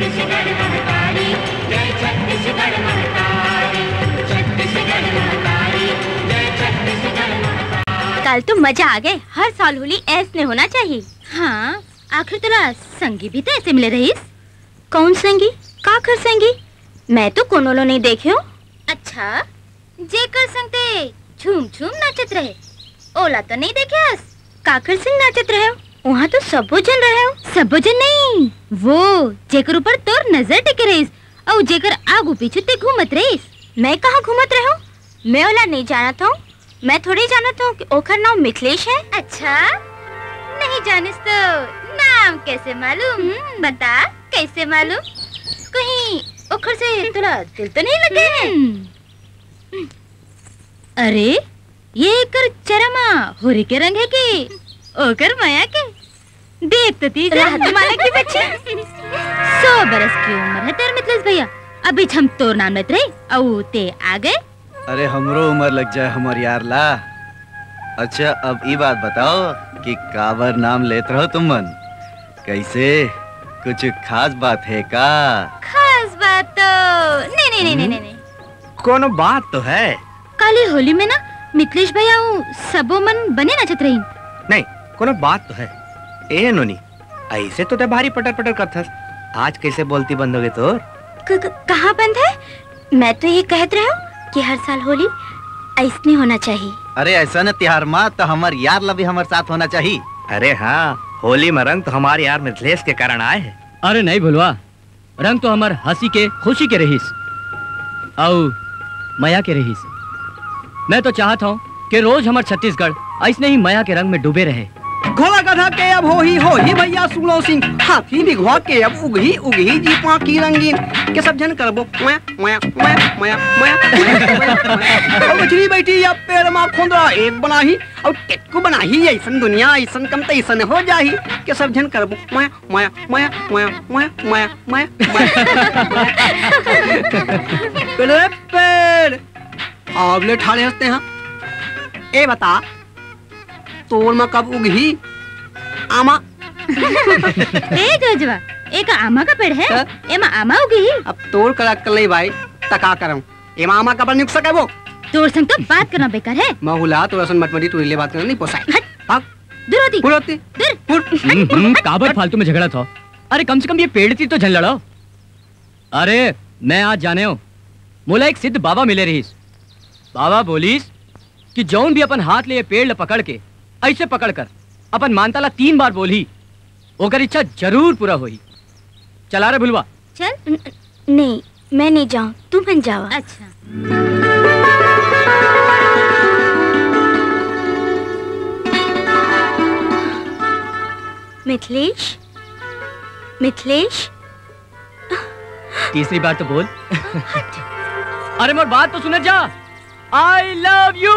छत्तीसगढ़ महतारी, जय छत्तीसगढ़ महतारी, छत्तीसगढ़ महतारी, जय छत्तीसगढ़ महतारी। कल तो मजा आ गए। हर साल होली ऐसे होना चाहिए। हाँ, आखिर तेरा संगी भी तो ऐसे मिले रहीस। कौन संगी? काकर संगी? मैं तो कोनोलो नहीं देखे हो। अच्छा, जेकर संग ते झूम झूम नाचत रहे, ओला तो नहीं देखे हस। काकर सिंह नाचत रहे हो? वहाँ तो सबो जन रहे हो। सबो जन नहीं, वो जेकर ऊपर तोर नजर टिके रहीस और जेकर आगू पीछू ते घूमत रहीस। मैं कहाँ घूमत रहे हो? मैं ओला नहीं जानत हूँ। मैं थोड़ी जानत हूँ कि ओखर नाम मिथिलेश है। अच्छा, नहीं जानिस तो नाम कैसे मालूम? बता, कैसे मालूम? कहीं ओखर से तुला दिल तो नहीं लगे है? अरे, ये एकर चरमा होरी के रंग है कि ओकर माया के? देख तो तीज माला की बच्ची। 100 बरस की उम्र है तेरे मिथिलेश भैया। अभी हम तोर नाम लेते रहे और ते आ गए। अरे हमरो उम्र लग जाए हमार यार ला। अच्छा अब ये बात बताओ कि काबर नाम लेते रहो तुम मन? कैसे, कुछ खास बात है का? खास बात तो नहीं। कोनो बात तो है। काली होली में ना मिथिलेश भैया सबो मन बने नचत रही। नहीं, कोनो बात तो है। ए नोनी, ऐसे तो ते भारी पटर पटर करथस, आज कैसे बोलती बंद हो गई तोर? कहाँ बंद है? मैं तो ये कहत रहा हूँ कि हर साल होली ऐसने होना चाहिए। अरे ऐसा न त्योहार माँ तो हमार यार ला भी हमारे साथ होना चाहिए। अरे हाँ, होली में रंग तो हमारे यार मिथिलेश के कारण आए हैं। अरे नहीं भुलवा, रंग तो हमार हंसी के खुशी के रहीस और माया के रहीस। मैं तो चाहता हूँ कि रोज हमार छत्तीसगढ़ ऐसने ही माया के रंग में डूबे रहे। घोड़ा गधा के अब हो ही भैया सुनो सिंह, हाथी बिघवा के अब उगही जीपा की रंगीन के सब जन करबो मया मया मया मया मया। मछली बैठी अब पेड़ में खोंदरा एक बनाही और टेक्कू बनाही, ऐसन दुनिया ऐसन कम तैसन हो जाही के सब जन करबो मया मया मया मया मया मया मया। पेड़ आवले ठाड़े हंसते हैं। ए बता, तोड़ में कब उगही आमा? ए जोजवा, एक आमा का पेड़ है, एमा आमा उगी। अब तोड़ कर ले भाई, तका करम एमा आमा का पर निक सके वो। तोड़ संग तो बात करना बेकार है। महुला तोरा सन मटमटी तू ले बात करना नहीं पोसाई। भाग दूर होती दूर। काबर फालतू में झगड़ा था। अरे कम से कम ये पेड़ थी तो झल लड़ाओ। अरे मैं आज जाने हो मोला एक सिद्ध बाबा मिले रहीस। बाबा बोलीस कि जौन भी अपन हाथ ले पेड़ पकड़ के ऐसे पकड़कर अपन मानताला 3 बार बोली, ओकर इच्छा जरूर पूरा होई। चला रे भुलवा। चल। नहीं, मैं नहीं जाऊँ, तू बन जावा। अच्छा। मिथिलेश, मिथिलेश। तीसरी बार तो बोल। अरे मोर बात तो सुन जा। I love you।